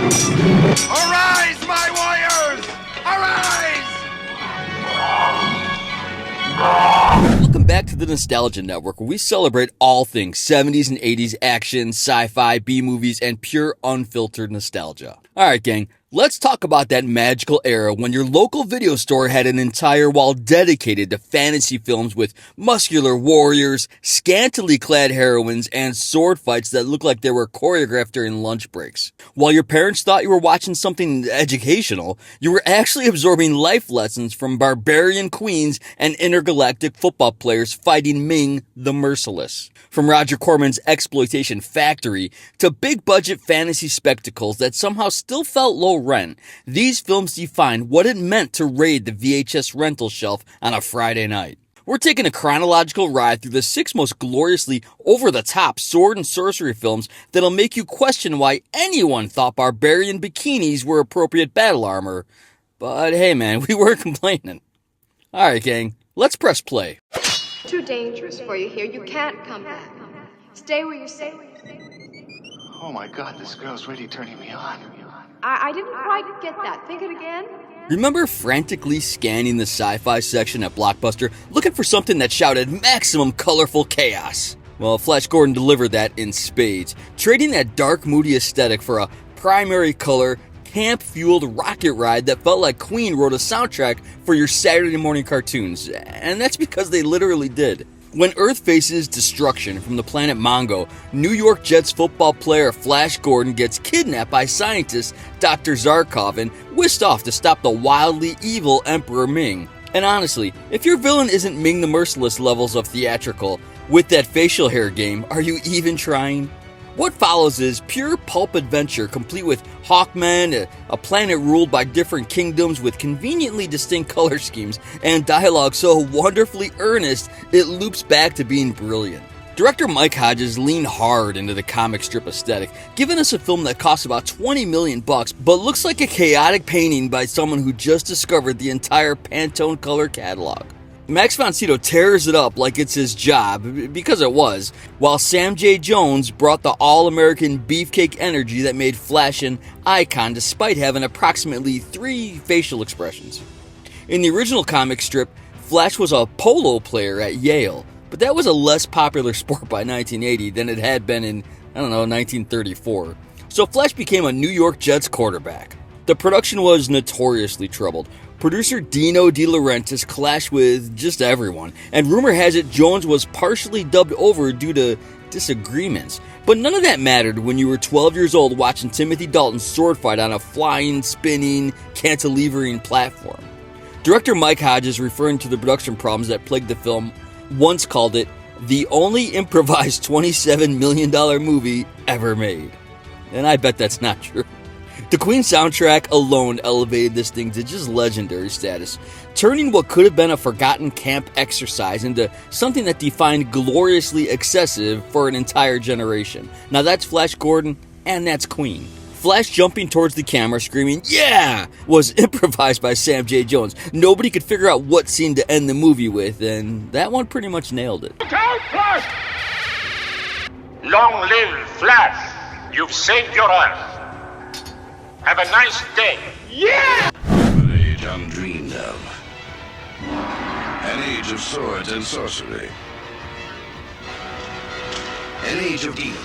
Arise, my warriors! Arise! Welcome back to the Nostalgia Network, where we celebrate all things 70s and 80s action, sci-fi, B-movies, and pure unfiltered nostalgia. Alright gang, let's talk about that magical era when your local video store had an entire wall dedicated to fantasy films with muscular warriors, scantily clad heroines, and sword fights that looked like they were choreographed during lunch breaks. While your parents thought you were watching something educational, you were actually absorbing life lessons from barbarian queens and intergalactic football players fighting Ming the Merciless. From Roger Corman's exploitation factory to big-budget fantasy spectacles that somehow still felt low rent, these films defined what it meant to raid the VHS rental shelf on a Friday night. We're taking a chronological ride through the 6 most gloriously over-the-top sword and sorcery films that'll make you question why anyone thought barbarian bikinis were appropriate battle armor. But hey man, we weren't complaining. Alright gang, let's press play. Too dangerous for you here. You can't come back. Stay where you're safe. Oh my God, this girl's really turning me on. I didn't quite get that. Think it again. Remember frantically scanning the sci-fi section at Blockbuster looking for something that shouted maximum colorful chaos? Well, Flash Gordon delivered that in spades, trading that dark, moody aesthetic for a primary color, camp-fueled rocket ride that felt like Queen wrote a soundtrack for your Saturday morning cartoons. And that's because they literally did. When Earth faces destruction from the planet Mongo, New York Jets football player Flash Gordon gets kidnapped by scientist Dr. Zarkov and whisked off to stop the wildly evil Emperor Ming. And honestly, if your villain isn't Ming the Merciless levels of theatrical, with that facial hair game, are you even trying? What follows is pure pulp adventure complete with Hawkmen, a planet ruled by different kingdoms with conveniently distinct color schemes, and dialogue so wonderfully earnest it loops back to being brilliant. Director Mike Hodges leaned hard into the comic strip aesthetic, giving us a film that costs about $20 million but looks like a chaotic painting by someone who just discovered the entire Pantone color catalog. Max von Sydow tears it up like it's his job, because it was, while Sam J. Jones brought the all-American beefcake energy that made Flash an icon despite having approximately 3 facial expressions. In the original comic strip, Flash was a polo player at Yale, but that was a less popular sport by 1980 than it had been in, 1934. So Flash became a New York Jets quarterback. The production was notoriously troubled. Producer Dino De Laurentiis clashed with just everyone, and rumor has it Jones was partially dubbed over due to disagreements. But none of that mattered when you were 12 years old watching Timothy Dalton's sword fight on a flying, spinning, cantilevering platform. Director Mike Hodges, referring to the production problems that plagued the film, once called it the only improvised $27 million movie ever made. And I bet that's not true. The Queen soundtrack alone elevated this thing to just legendary status, turning what could have been a forgotten camp exercise into something that defined gloriously excessive for an entire generation. Now that's Flash Gordon, and that's Queen. Flash jumping towards the camera screaming, "Yeah!" was improvised by Sam J. Jones. Nobody could figure out what scene to end the movie with, and that one pretty much nailed it. Look out, Flash! Long live Flash! You've saved your Earth! Have a nice day. Yeah! An age undreamed of. An age of swords and sorcery. An age of demons,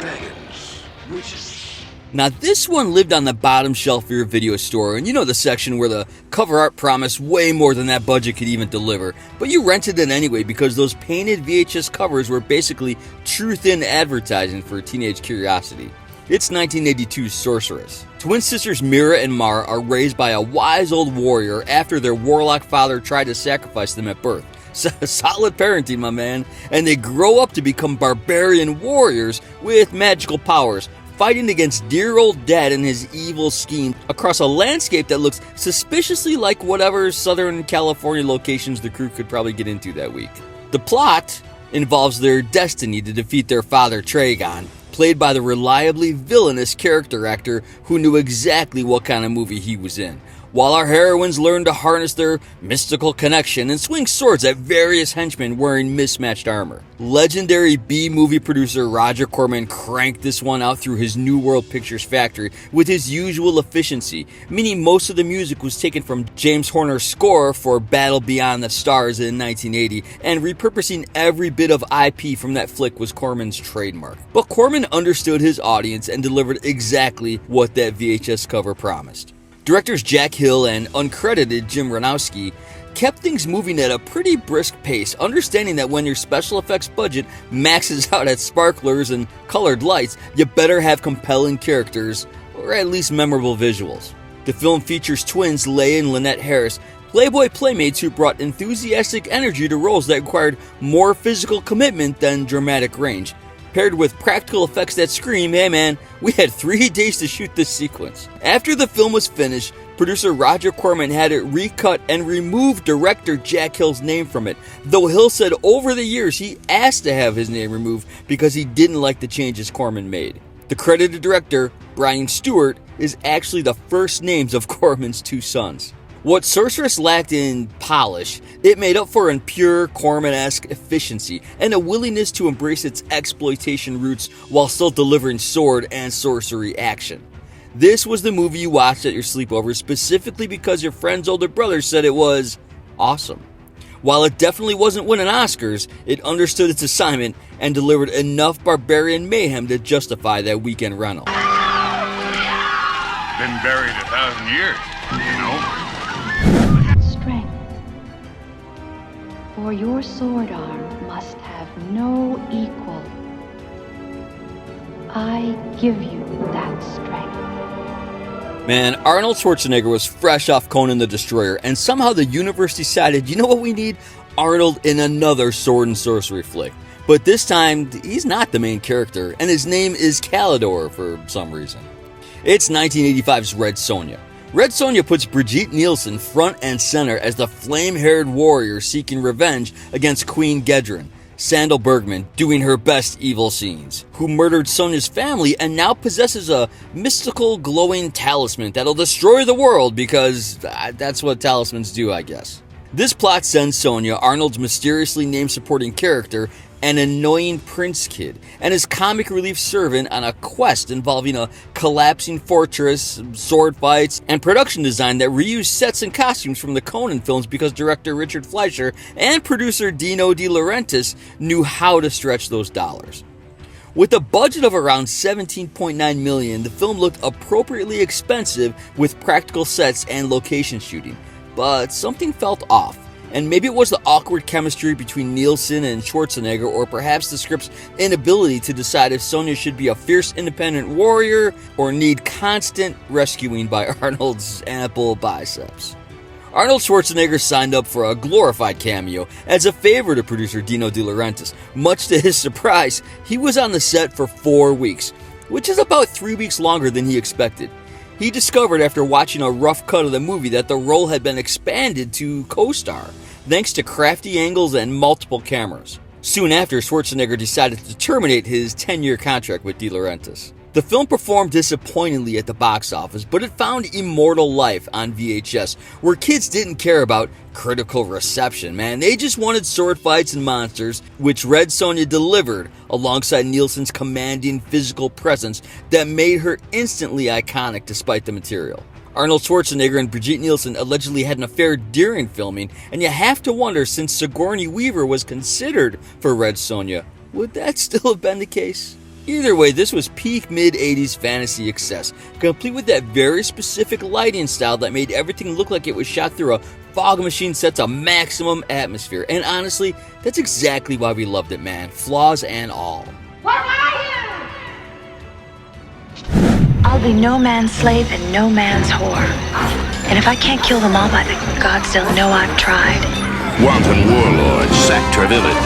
dragons, witches. Now this one lived on the bottom shelf of your video store, and you know the section where the cover art promised way more than that budget could even deliver, but you rented it anyway because those painted VHS covers were basically true-thin advertising for teenage curiosity. It's 1982's Sorceress. Twin sisters Mira and Mara are raised by a wise old warrior after their warlock father tried to sacrifice them at birth. Solid parenting, my man. And they grow up to become barbarian warriors with magical powers, fighting against dear old dad and his evil scheme across a landscape that looks suspiciously like whatever Southern California locations the crew could probably get into that week. The plot involves their destiny to defeat their father Tragon, played by the reliably villainous character actor who knew exactly what kind of movie he was in. while our heroines learn to harness their mystical connection and swing swords at various henchmen wearing mismatched armor. Legendary B-movie producer Roger Corman cranked this one out through his New World Pictures factory with his usual efficiency, meaning most of the music was taken from James Horner's score for Battle Beyond the Stars in 1980, and repurposing every bit of IP from that flick was Corman's trademark. But Corman understood his audience and delivered exactly what that VHS cover promised. Directors Jack Hill and uncredited Jim Ranowski kept things moving at a pretty brisk pace, understanding that when your special effects budget maxes out at sparklers and colored lights, you better have compelling characters, or at least memorable visuals. The film features twins Leigh and Lynette Harris, Playboy playmates who brought enthusiastic energy to roles that required more physical commitment than dramatic range. Paired with practical effects that scream, hey man, we had 3 days to shoot this sequence. After the film was finished, producer Roger Corman had it recut and removed director Jack Hill's name from it, though Hill said over the years he asked to have his name removed because he didn't like the changes Corman made. The credited director, Brian Stewart, is actually the first names of Corman's 2 sons. What Sorceress lacked in polish, it made up for in pure Corman-esque efficiency and a willingness to embrace its exploitation roots while still delivering sword and sorcery action. This was the movie you watched at your sleepover specifically because your friend's older brother said it was awesome. While it definitely wasn't winning Oscars, it understood its assignment and delivered enough barbarian mayhem to justify that weekend rental. Been buried 1,000 years, you know? Strength. For your sword arm must have no equal. I give you that strength. Man, Arnold Schwarzenegger was fresh off Conan the Destroyer, and somehow the universe decided, you know what we need? Arnold in another sword and sorcery flick. But this time, he's not the main character, and his name is Calidor for some reason. It's 1985's Red Sonja. Red Sonja puts Brigitte Nielsen front and center as the flame-haired warrior seeking revenge against Queen Gedrin, Sandal Bergman doing her best evil scenes, who murdered Sonja's family and now possesses a mystical glowing talisman that'll destroy the world because that's what talismans do, I guess. This plot sends Sonja, Arnold's mysteriously named supporting character, an annoying prince kid, and his comic relief servant on a quest involving a collapsing fortress, sword fights, and production design that reused sets and costumes from the Conan films because director Richard Fleischer and producer Dino De Laurentiis knew how to stretch those dollars. With a budget of around $17.9 million, the film looked appropriately expensive with practical sets and location shooting, but something felt off. And maybe it was the awkward chemistry between Nielsen and Schwarzenegger, or perhaps the script's inability to decide if Sonja should be a fierce independent warrior or need constant rescuing by Arnold's ample biceps. Arnold Schwarzenegger signed up for a glorified cameo as a favor to producer Dino De Laurentiis. Much to his surprise, he was on the set for 4 weeks, which is about 3 weeks longer than he expected. He discovered after watching a rough cut of the movie that the role had been expanded to co-star, thanks to crafty angles and multiple cameras. Soon after, Schwarzenegger decided to terminate his 10-year contract with De Laurentiis. The film performed disappointingly at the box office, but it found immortal life on VHS, where kids didn't care about critical reception, man. They just wanted sword fights and monsters, which Red Sonja delivered alongside Nielsen's commanding physical presence that made her instantly iconic despite the material. Arnold Schwarzenegger and Brigitte Nielsen allegedly had an affair during filming, and you have to wonder, since Sigourney Weaver was considered for Red Sonja, would that still have been the case? Either way, this was peak mid-80s fantasy excess, complete with that very specific lighting style that made everything look like it was shot through a fog machine set to maximum atmosphere. And honestly, that's exactly why we loved it, man. Flaws and all. Where are you? I'll be no man's slave and no man's whore. And if I can't kill them all by the gods, they'll know I've tried. Wanton warlords sacked her village,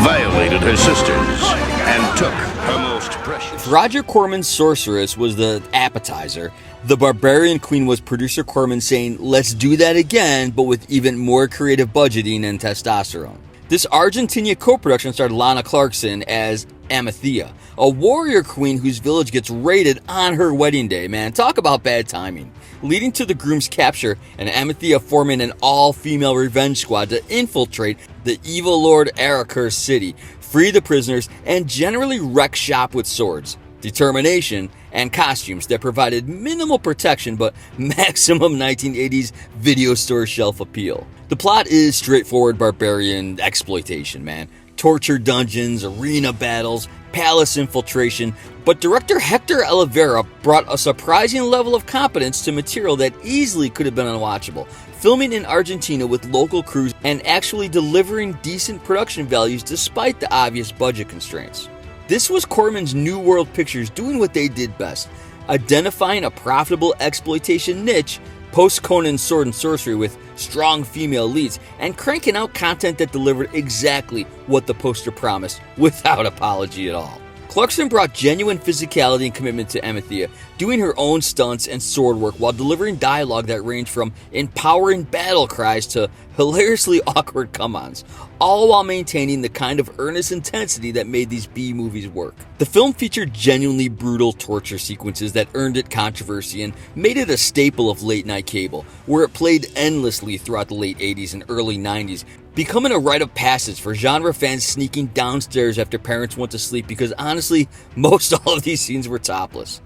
violated her sisters, and took her most precious. Roger Corman's Sorceress was the appetizer. The Barbarian Queen was producer Corman saying, let's do that again, but with even more creative budgeting and testosterone. This Argentina co-production starred Lana Clarkson as Amethea, a warrior queen whose village gets raided on her wedding day, man. Talk about bad timing. Leading to the groom's capture and Amethea forming an all-female revenge squad to infiltrate the evil Lord Arakur's city, free the prisoners, and generally wreck shop with swords, determination, and costumes that provided minimal protection but maximum 1980s video store shelf appeal. The plot is straightforward barbarian exploitation, man. Torture dungeons, arena battles, palace infiltration, but director Hector Oliveira brought a surprising level of competence to material that easily could have been unwatchable, filming in Argentina with local crews and actually delivering decent production values despite the obvious budget constraints. This was Corman's New World Pictures doing what they did best, identifying a profitable exploitation niche post-Conan's Sword and Sorcery with strong female leads, and cranking out content that delivered exactly what the poster promised without apology at all. Clarkson brought genuine physicality and commitment to Amethea, doing her own stunts and sword work while delivering dialogue that ranged from empowering battle cries to hilariously awkward come-ons, all while maintaining the kind of earnest intensity that made these B-movies work. The film featured genuinely brutal torture sequences that earned it controversy and made it a staple of late-night cable, where it played endlessly throughout the late 80s and early 90s, becoming a rite of passage for genre fans sneaking downstairs after parents went to sleep because honestly, most all of these scenes were topless.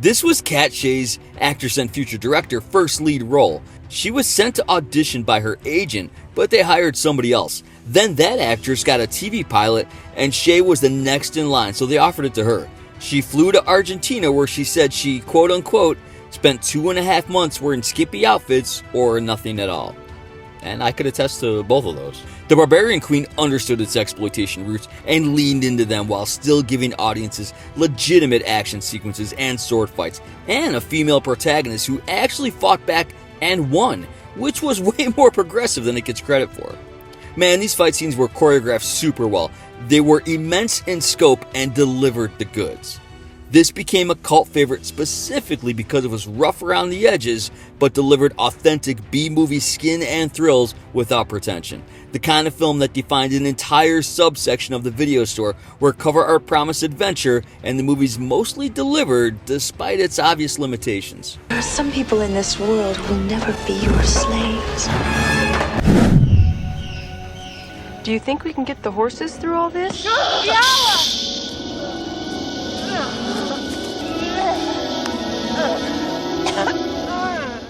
This was Kat Shea's, actress and future director, first lead role. She was sent to audition by her agent, but they hired somebody else. Then that actress got a TV pilot and Shea was the next in line, so they offered it to her. She flew to Argentina where she said she, quote unquote, spent 2.5 months wearing skimpy outfits or nothing at all. And I could attest to both of those. The Barbarian Queen understood its exploitation roots and leaned into them while still giving audiences legitimate action sequences and sword fights, and a female protagonist who actually fought back and won, which was way more progressive than it gets credit for. Man, these fight scenes were choreographed super well. They were immense in scope and delivered the goods. This became a cult favorite specifically because it was rough around the edges, but delivered authentic B-movie skin and thrills without pretension. The kind of film that defined an entire subsection of the video store where cover art promised adventure and the movies mostly delivered despite its obvious limitations. There are some people in this world who will never be your slaves. Do you think we can get the horses through all this?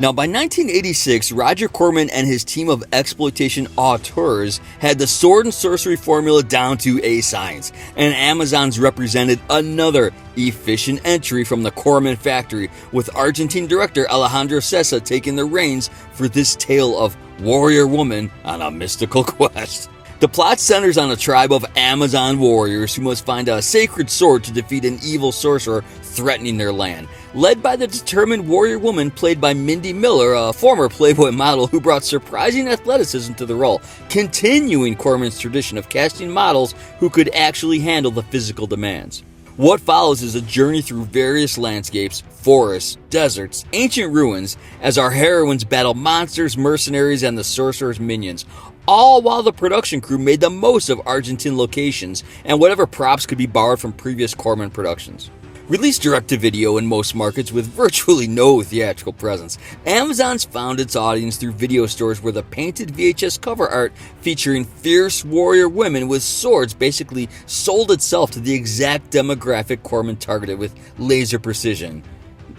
Now, by 1986, Roger Corman and his team of exploitation auteurs had the sword and sorcery formula down to a science, and Amazons represented another efficient entry from the Corman factory, with Argentine director Alejandro Sessa taking the reins for this tale of warrior woman on a mystical quest. The plot centers on a tribe of Amazon warriors who must find a sacred sword to defeat an evil sorcerer threatening their land, led by the determined warrior woman played by Mindy Miller, a former Playboy model who brought surprising athleticism to the role, continuing Corman's tradition of casting models who could actually handle the physical demands. What follows is a journey through various landscapes, forests, deserts, ancient ruins, as our heroines battle monsters, mercenaries, and the sorcerer's minions, all while the production crew made the most of Argentine locations and whatever props could be borrowed from previous Corman productions. Released direct-to-video in most markets with virtually no theatrical presence, Amazon's found its audience through video stores where the painted VHS cover art featuring fierce warrior women with swords basically sold itself to the exact demographic Corman targeted with laser precision.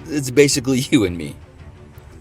It's basically you and me.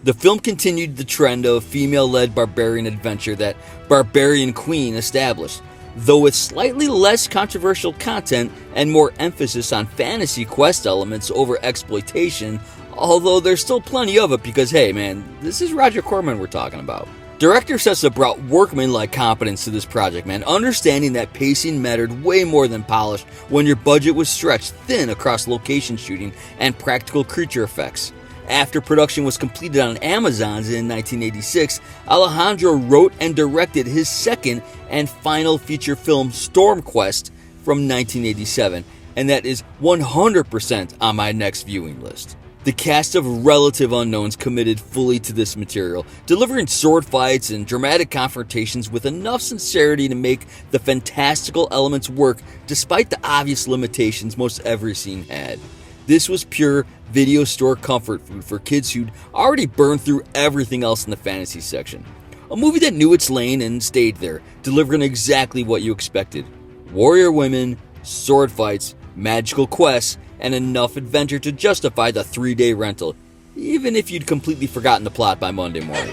The film continued the trend of female-led barbarian adventure that Barbarian Queen established, though with slightly less controversial content and more emphasis on fantasy quest elements over exploitation, although there's still plenty of it because, hey man, this is Roger Corman we're talking about. Director Sessa brought workman-like competence to this project, man, understanding that pacing mattered way more than polish when your budget was stretched thin across location shooting and practical creature effects. After production was completed on Amazon's in 1986, Alejandro wrote and directed his second and final feature film, Storm Quest, from 1987, and that is 100% on my next viewing list. The cast of relative unknowns committed fully to this material, delivering sword fights and dramatic confrontations with enough sincerity to make the fantastical elements work despite the obvious limitations most every scene had. This was pure video store comfort food for kids who'd already burned through everything else in the fantasy section. A movie that knew its lane and stayed there, delivering exactly what you expected. Warrior women, sword fights, magical quests, and enough adventure to justify the 3-day rental, even if you'd completely forgotten the plot by Monday morning.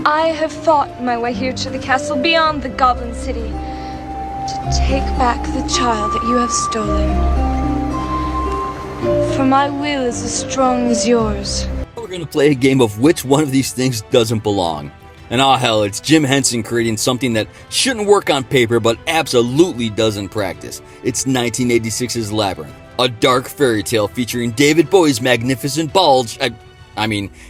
I have fought my way here to the castle beyond the Goblin City to take back the child that you have stolen. For my will is as strong as yours. We're going to play a game of which one of these things doesn't belong. And oh hell, it's Jim Henson creating something that shouldn't work on paper but absolutely does in practice. It's 1986's Labyrinth, a dark fairy tale featuring David Bowie's magnificent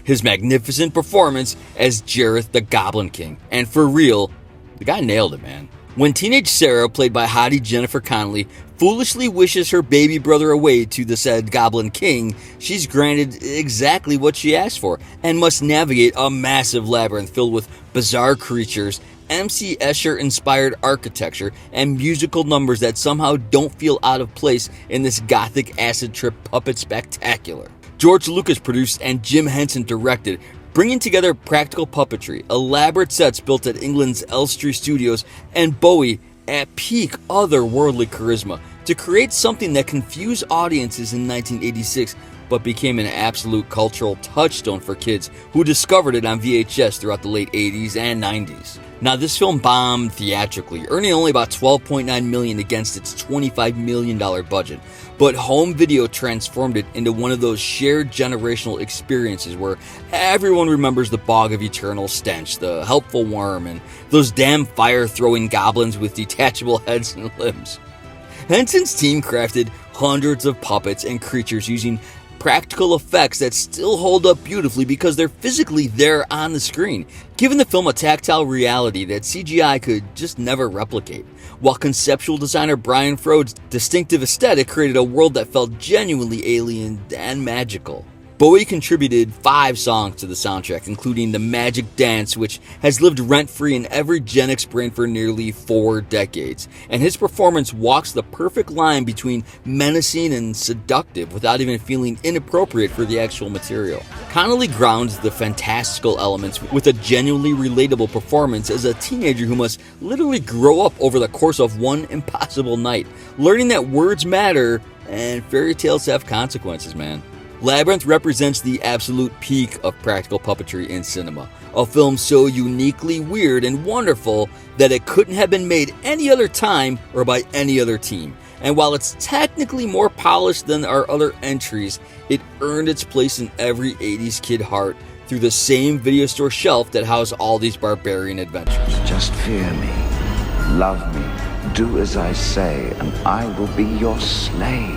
his magnificent performance as Jareth the Goblin King. And for real, the guy nailed it, man. When teenage Sarah, played by hottie Jennifer Connelly, foolishly wishes her baby brother away to the said Goblin King, she's granted exactly what she asked for and must navigate a massive labyrinth filled with bizarre creatures, MC Escher-inspired architecture, and musical numbers that somehow don't feel out of place in this gothic acid trip puppet spectacular. George Lucas produced and Jim Henson directed, bringing together practical puppetry, elaborate sets built at England's Elstree Studios, and Bowie at peak otherworldly charisma to create something that confused audiences in 1986 but became an absolute cultural touchstone for kids who discovered it on VHS throughout the late 80s and 90s. Now, this film bombed theatrically, earning only about $12.9 million against its $25 million budget, but home video transformed it into one of those shared generational experiences where everyone remembers the Bog of Eternal Stench, the helpful worm, and those damn fire-throwing goblins with detachable heads and limbs. Henson's team crafted hundreds of puppets and creatures using practical effects that still hold up beautifully because they're physically there on the screen, giving the film a tactile reality that CGI could just never replicate, while conceptual designer Brian Frode's distinctive aesthetic created a world that felt genuinely alien and magical. Bowie contributed 5 songs to the soundtrack, including The Magic Dance, which has lived rent-free in every Gen X brain for nearly 4 decades, and his performance walks the perfect line between menacing and seductive without even feeling inappropriate for the actual material. Connelly grounds the fantastical elements with a genuinely relatable performance as a teenager who must literally grow up over the course of one impossible night, learning that words matter and fairy tales have consequences, man. Labyrinth represents the absolute peak of practical puppetry in cinema, a film so uniquely weird and wonderful that it couldn't have been made any other time or by any other team. And while it's technically more polished than our other entries, it earned its place in every 80s kid heart through the same video store shelf that housed all these barbarian adventures. Just fear me, love me, do as I say, and I will be your slave.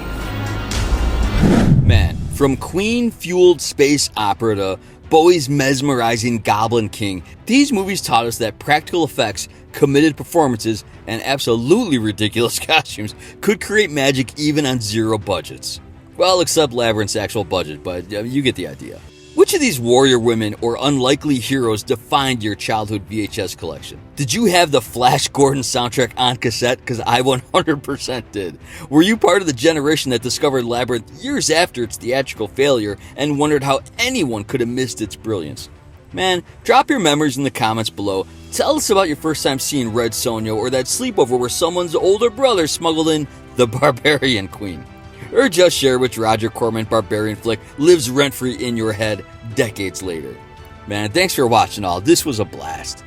Man, from Queen-fueled space opera to Bowie's mesmerizing Goblin King, these movies taught us that practical effects, committed performances, and absolutely ridiculous costumes could create magic even on zero budgets. Well, except Labyrinth's actual budget, but you get the idea. Which of these warrior women or unlikely heroes defined your childhood VHS collection? Did you have the Flash Gordon soundtrack on cassette? Because I 100% did. Were you part of the generation that discovered Labyrinth years after its theatrical failure and wondered how anyone could have missed its brilliance? Man, drop your memories in the comments below. Tell us about your first time seeing Red Sonja or that sleepover where someone's older brother smuggled in the Barbarian Queen. Or just share which Roger Corman Barbarian flick lives rent-free in your head decades later. Man, thanks for watching all. This was a blast.